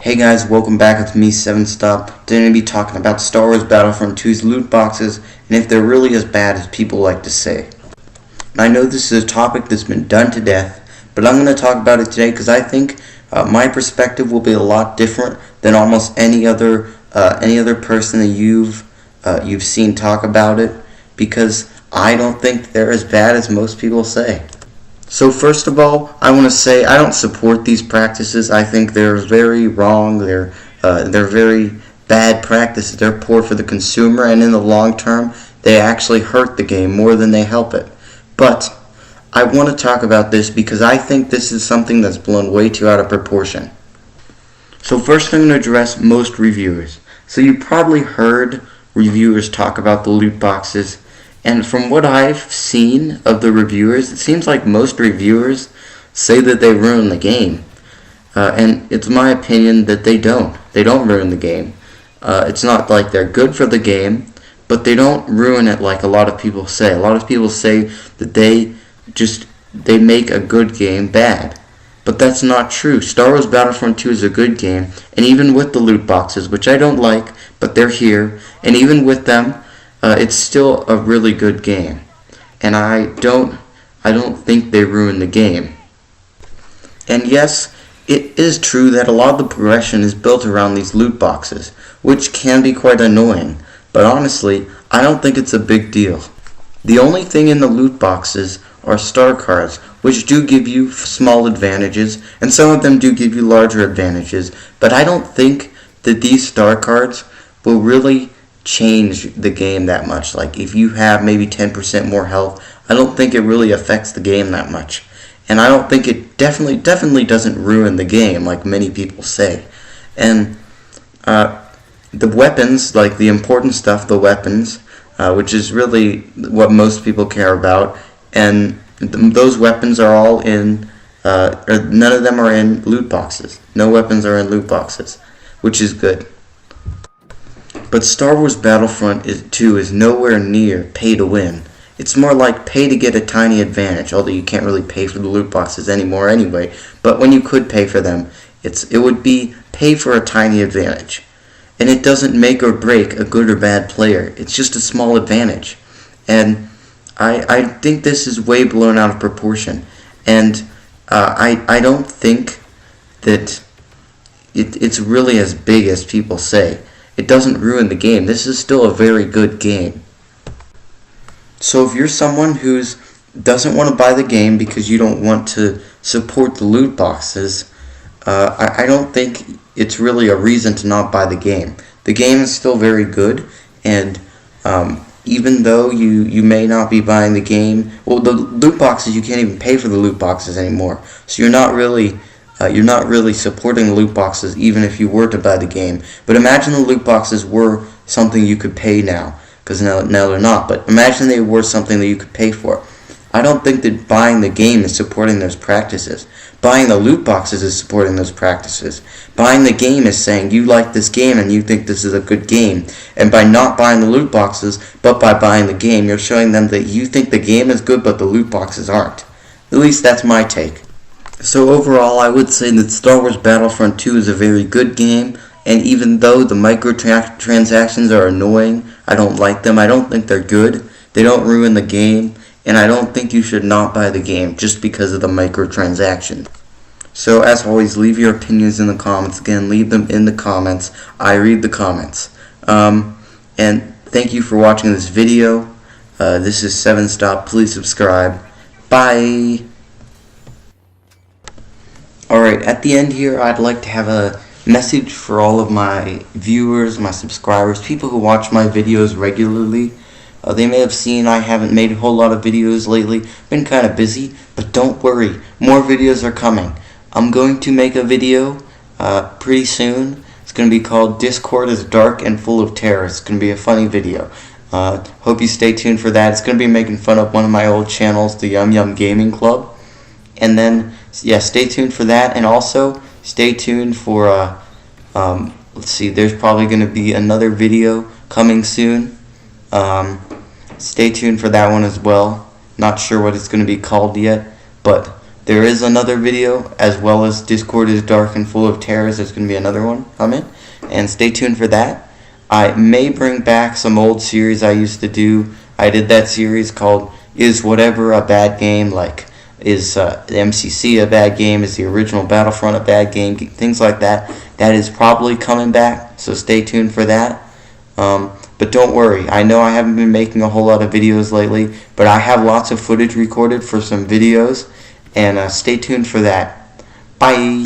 Hey guys, welcome back with me, 2's. Today I'm going to be talking about Star Wars Battlefront 2's loot boxes and if they're really as bad as people like to say. I know this is a topic that's been done to death, but I'm going to talk about it today because I think my perspective will be a lot different than almost any other person that you've seen talk about it, because I don't think they're as bad as most people say. So first of all, I want to say I don't support these practices. I think they're very wrong. They're very bad practices. They're poor for the consumer, and in the long term, they actually hurt the game more than they help it. But I want to talk about this because I think this is something that's blown way too out of proportion. So first I'm going to address most reviewers. So you probably heard reviewers talk about the loot boxes. And from what I've seen of the reviewers, it seems like most reviewers say that they ruin the game. And it's my opinion that they don't. They don't ruin the game. It's not like they're good for the game, but they don't ruin it like a lot of people say. A lot of people say that they make a good game bad. But that's not true. Star Wars Battlefront 2 is a good game, and even with the loot boxes, which I don't like, but they're here, and even with them, it's still a really good game, and I don't think they ruin the game. And yes, it is true that a lot of the progression is built around these loot boxes, which can be quite annoying, but honestly, I don't think it's a big deal. The only thing in the loot boxes are star cards, which do give you small advantages, and some of them do give you larger advantages, but I don't think that these star cards will really change the game that much. Like if you have maybe 10% more health, I don't think it really affects the game that much. And I don't think it definitely doesn't ruin the game like many people say. And the weapons, like the important stuff, the weapons, which is really what most people care about, and those weapons are all in, none of them are in loot boxes. No weapons are in loot boxes, which is good. But Star Wars Battlefront 2 is nowhere near pay to win. It's more like pay to get a tiny advantage, although you can't really pay for the loot boxes anymore anyway. But when you could pay for them, it would be pay for a tiny advantage. And it doesn't make or break a good or bad player. It's just a small advantage. And I think this is way blown out of proportion. And I don't think that it's really as big as people say. It doesn't ruin the game. This is still a very good game. So if you're someone who doesn't want to buy the game because you don't want to support the loot boxes, I don't think it's really a reason to not buy the game. The game is still very good, and even though you may not be buying the game, well, the loot boxes, you can't even pay for the loot boxes anymore. So you're not really supporting the loot boxes even if you were to buy the game. But imagine the loot boxes were something you could pay now, because now they're not. But imagine they were something that you could pay for. I don't think that buying the game is supporting those practices. Buying the loot boxes is supporting those practices. Buying the game is saying you like this game and you think this is a good game. And by not buying the loot boxes, but by buying the game, you're showing them that you think the game is good but the loot boxes aren't. At least that's my take. So overall, I would say that Star Wars Battlefront 2 is a very good game, and even though the microtransactions are annoying, I don't like them, I don't think they're good, they don't ruin the game, and I don't think you should not buy the game just because of the microtransactions. So as always, leave your opinions in the comments. Again, leave them in the comments. I read the comments. And thank you for watching this video. This is 7's. Please subscribe. Bye! Alright, at the end here, I'd like to have a message for all of my viewers, my subscribers, people who watch my videos regularly. They may have seen I haven't made a whole lot of videos lately. Been kind of busy, but don't worry, more videos are coming. I'm going to make a video pretty soon. It's going to be called Discord is Dark and Full of Terror. It's going to be a funny video. Hope you stay tuned for that. It's going to be making fun of one of my old channels, the Yum Yum Gaming Club. And then, yeah, stay tuned for that, and also stay tuned for, let's see, there's probably going to be another video coming soon. Stay tuned for that one as well. Not sure what it's going to be called yet, but There is another video, as well as Discord is dark and full of terrors. There's going to be another one coming, and stay tuned for that. I may bring back some old series I used to do. I did that series called Is Whatever a Bad Game? Like, is the MCC a bad game? Is the original Battlefront a bad game? Things like that. That is probably coming back, so stay tuned for that. But don't worry, I know I haven't been making a whole lot of videos lately, but I have lots of footage recorded for some videos, and stay tuned for that. Bye!